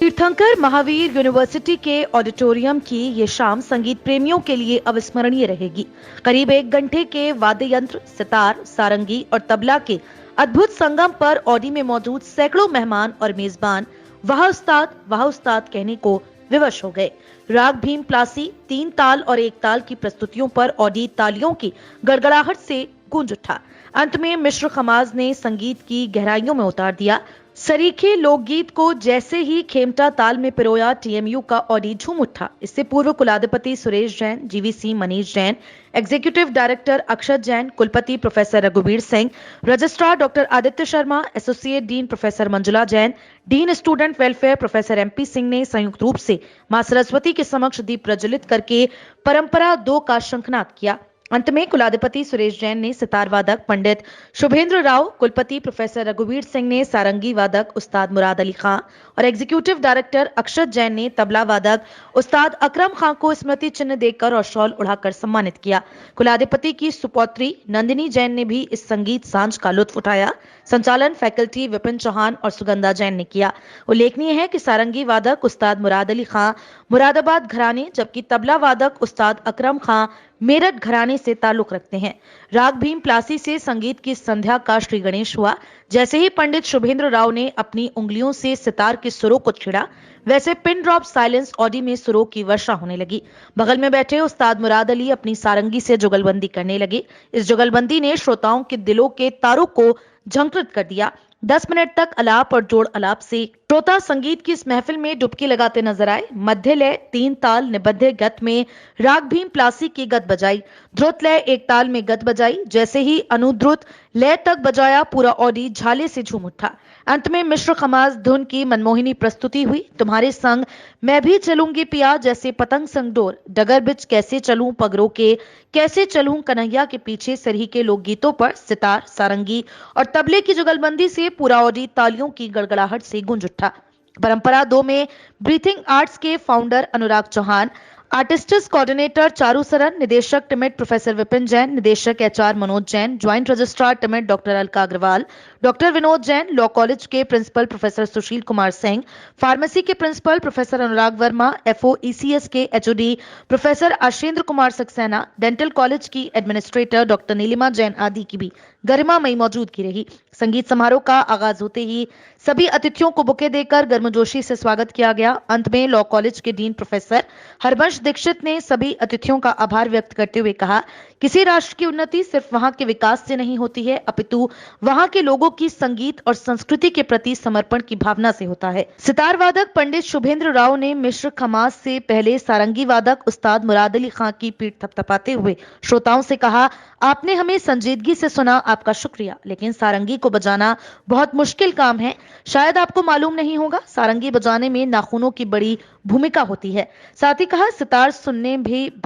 तीर्थंकर महावीर यूनिवर्सिटी के ऑडिटोरियम की ये शाम संगीत प्रेमियों के लिए अविस्मरणीय रहेगी। करीब 1 घंटे के वाद्य यंत्र, सितार, सारंगी और तबला के अद्भुत संगम पर ऑडी में मौजूद सैकड़ों मेहमान और मेजबान वाह उस्ताद कहने को विवश हो गए। राग भीम प्लासी, 3 ताल और 1 ताल की प्रस्तुतियों पर ऑडी तालियों की गड़गड़ाहट से गूंज उठा। अंत में मिश्र खमाज ने संगीत की गहराइयों में उतार दिया। सरीखे लोकगीत को जैसे ही खेमटा ताल में पिरोया, टीएमयू का ऑडी झूम उठा। इससे पूर्व कुलाधिपति Suresh Jain, GVC Manish Jain, executive director Akshat Jain, कुलपति प्रोफेसर रघुवीर Singh, registrar doctor Aditya Sharma, associate dean professor Manjula Jain, dean student welfare professor MP Singh ने संयुक्त रूप से मां सरस्वती के समक्ष दीप प्रज्वलित करके परंपरा 2 का शंखनाद किया। अंत में कुलाधिपति सुरेश जैन ने सितार वादक पंडित शुभेंद्र राव, कुलपति प्रोफेसर रघुवीर सिंह ने सारंगी वादक उस्ताद मुराद अली खां और एग्जीक्यूटिव डायरेक्टर अक्षत जैन ने तबला वादक उस्ताद अकरम खां को स्मृति चिन्ह देकर और शॉल उड़ाकर सम्मानित किया। कुलाधिपति की सुपौत्री नंदिनी जैन ने भी इस संगीत सांझ का लुत्फ उठाया। संचालन फैकल्टी विपिन चौहान और सुगंधा जैन ने किया। उल्लेखनीय है कि सारंगी वादक उस्ताद मुराद अली खां मुरादाबाद घराने, जबकि तबला वादक उस्ताद अकरम खां मेरठ घराने से ताल्लुक रखते हैं। राग भीम प्लासी से संगीत की संध्या का श्री गणेश हुआ। जैसे ही पंडित शुभेंद्र राव ने अपनी उंगलियों से सितार के सुरों को छेड़ा, वैसे पिन ड्रॉप साइलेंस ऑडी में सुरों की वर्षा होने लगी। बगल में बैठे उस्ताद मुराद अली अपनी सारंगी से जुगलबंदी करने लगे। इस जुगलबंदी ने श्रोताओं के दिलों के तारों को झंकृत कर दिया। 10 मिनट तक अलाप और जोड़ अलाप से श्रोता संगीत की इस महफिल में डुबकी लगाते नजर आए। मध्य लय 3 ताल निबद्ध गत में राग भीम प्लासी की गत बजाई, ध्रुत लय 1 ताल में गत बजाई। जैसे ही अनुद्रुत लय तक बजाया, पूरा ऑडी झाले से झूम उठा। अंत में मिश्र खमाज धुन की मनमोहिनी प्रस्तुति हुई। तुम्हारे संग मैं भी चलूंगी पिया, जैसे पतंग संग डोर, डगर बिच कैसे चलूं पगरों के, कैसे चलूं कन्हैया के पीछे सरही के लोकगीतों पर सितार, सारंगी और तबले की जुगलबंदी से पूरा ऑडी तालियों की गड़गड़ाहट से गूंज उठा। परंपरा 2 में ब्रीथिंग आर्ट्स के founder Anurag Chauhan, artistics coordinator Charu Saran, निदेशक टिमिट प्रोफेसर विपिन जैन, निदेशक HR Manoj Jain, joint registrar टिमिट doctor Alka Agarwal, doctor Vinod Jain, law college के principal professor Sushil Kumar Singh, pharmacy के principal professor Anurag Verma, FO ECS के HOD professor Ashendra Kumar Saxena, dental college की एडमिनिस्ट्रेटर डॉक्टर नीलिमा जैन आदि की भी गरिमामयी मौजूदगी रही। संगीत समारोह का आगाज होते ही सभी अतिथियों को बुके देकर गर्मजोशी से स्वागत किया गया। अंत में लॉ कॉलेज के डीन प्रोफेसर हरबंश दीक्षित ने सभी अतिथियों का आभार व्यक्त करते हुए कहा, किसी राष्ट्र की उन्नति सिर्फ वहां के विकास से नहीं होती है, अपितु वहां के लोगों की संगीत और संस्कृति के प्रति समर्पण की भावना से होता है। सितार वादक पंडित शुभेंद्र राव ने मिश्र खमाज से पहले सारंगी वादक उस्ताद मुराद अली खां की पीठ थपथपाते हुए श्रोताओं से कहा, आपने हमें संजीदगी से सुना, आपका शुक्रिया, लेकिन सारंगी को बजाना बहुत मुश्किल काम है। शायद आपको मालूम नहीं होगा, सारंगी बजाने में नाखूनों की बड़ी भूमिका होती है। साथ ही कहा, सितार सुनने में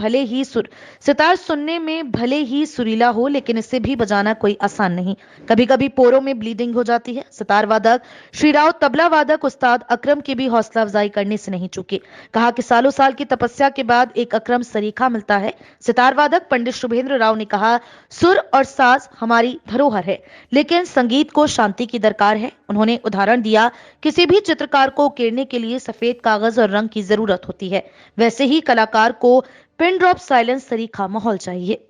भले ही सुरीला हो, लेकिन इसे भी बजाना कोई आसान नहीं। कभी कभी पोरों में ब्लीडिंग हो जाती है। सितार वादक श्री राव तबला वादक उस्ताद अकरम की भी हौसला अफजाई करने से नहीं चूके। कहा कि सालों साल की तपस्या के बाद एक अकरम सरीखा मिलता है। सितार वादक पंडित शुभेंद्र राव ने कहा, सुर और साज हमारी धरोहर है, लेकिन संगीत को शांति की दरकार है। उन्होंने उदाहरण दिया, किसी भी चित्रकार को उकेरने के लिए सफेद कागज और रंग की जरूरत होती है, वैसे ही कलाकार को पिन ड्रॉप साइलेंस सरीखा माहौल चाहिए।